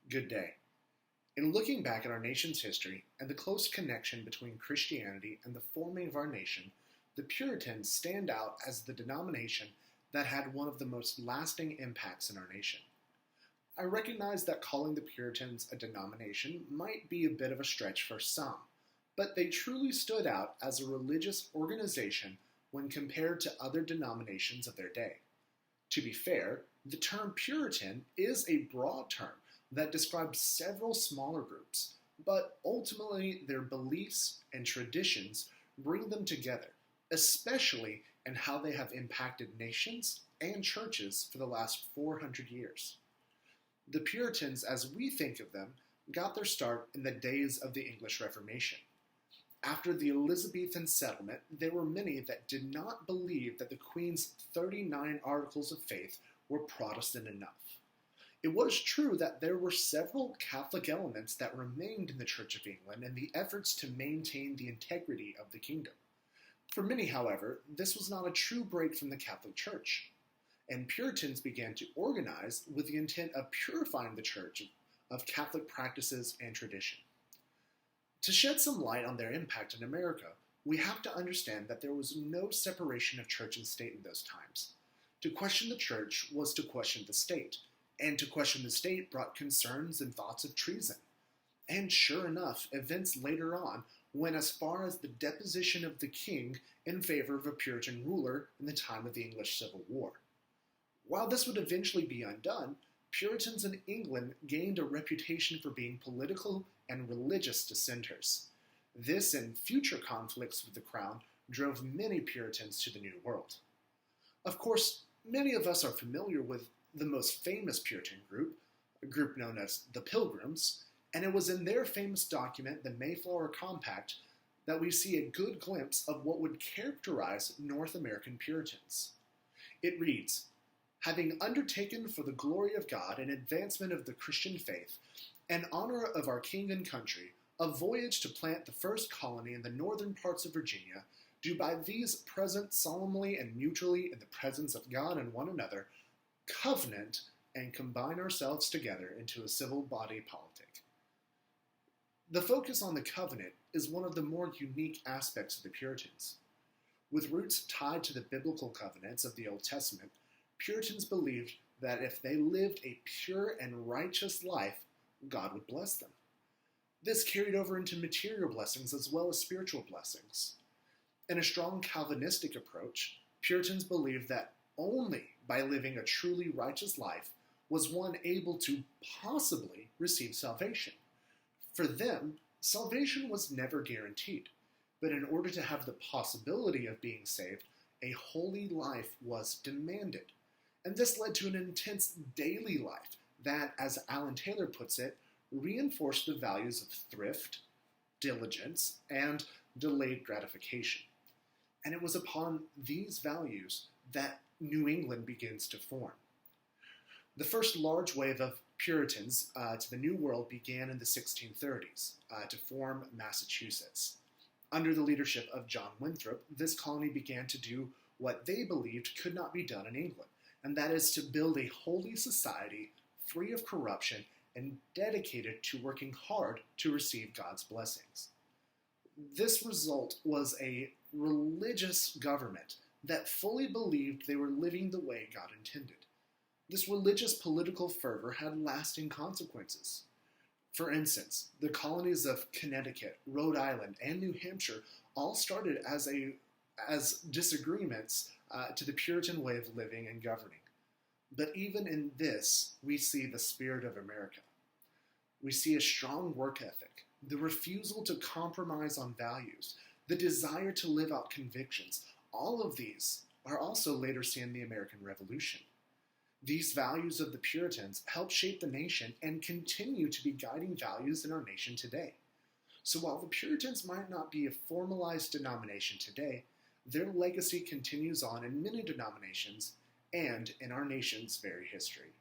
Good day. In looking back at our nation's history and the close connection between Christianity and the forming of our nation, the Puritans stand out as the denomination that had one of the most lasting impacts in our nation. I recognize that calling the Puritans a denomination might be a bit of a stretch for some, but they truly stood out as a religious organization when compared to other denominations of their day. To be fair, the term Puritan is a broad term that describes several smaller groups, but ultimately their beliefs and traditions bring them together, especially in how they have impacted nations and churches for the last 400 years. The Puritans, as we think of them, got their start in the days of the English Reformation. After the Elizabethan settlement, there were many that did not believe that the Queen's 39 Articles of Faith were Protestant enough. It was true that there were several Catholic elements that remained in the Church of England in the efforts to maintain the integrity of the kingdom. For many, however, this was not a true break from the Catholic Church, and Puritans began to organize with the intent of purifying the Church of Catholic practices and tradition. To shed some light on their impact in America, we have to understand that there was no separation of church and state in those times. To question the church was to question the state, and to question the state brought concerns and thoughts of treason. And sure enough, events later on went as far as the deposition of the king in favor of a Puritan ruler in the time of the English Civil War. While this would eventually be undone, Puritans in England gained a reputation for being political and religious dissenters. This and future conflicts with the crown drove many Puritans to the New World. Of course, many of us are familiar with the most famous Puritan group, a group known as the Pilgrims, and it was in their famous document, the Mayflower Compact, that we see a good glimpse of what would characterize North American Puritans. It reads, "Having undertaken for the glory of God and advancement of the Christian faith, and honor of our king and country, a voyage to plant the first colony in the northern parts of Virginia, do by these present solemnly and mutually in the presence of God and one another, covenant and combine ourselves together into a civil body politic." The focus on the covenant is one of the more unique aspects of the Puritans. With roots tied to the biblical covenants of the Old Testament, Puritans believed that if they lived a pure and righteous life, God would bless them. This carried over into material blessings as well as spiritual blessings. In a strong Calvinistic approach, Puritans believed that only by living a truly righteous life was one able to possibly receive salvation. For them, salvation was never guaranteed, but in order to have the possibility of being saved, a holy life was demanded. And this led to an intense daily life that, as Alan Taylor puts it, reinforced the values of thrift, diligence, and delayed gratification. And it was upon these values that New England begins to form. The first large wave of Puritans to the New World began in the 1630s to form Massachusetts. Under the leadership of John Winthrop, this colony began to do what they believed could not be done in England, and that is to build a holy society free of corruption and dedicated to working hard to receive God's blessings. This result was a religious government that fully believed they were living the way God intended. This religious political fervor had lasting consequences. For instance, the colonies of Connecticut, Rhode Island, and New Hampshire all started as disagreements to the Puritan way of living and governing. But even in this, we see the spirit of America. We see a strong work ethic, the refusal to compromise on values, the desire to live out convictions. All of these are also later seen in the American Revolution. These values of the Puritans helped shape the nation and continue to be guiding values in our nation today. So while the Puritans might not be a formalized denomination today, their legacy continues on in many denominations and in our nation's very history.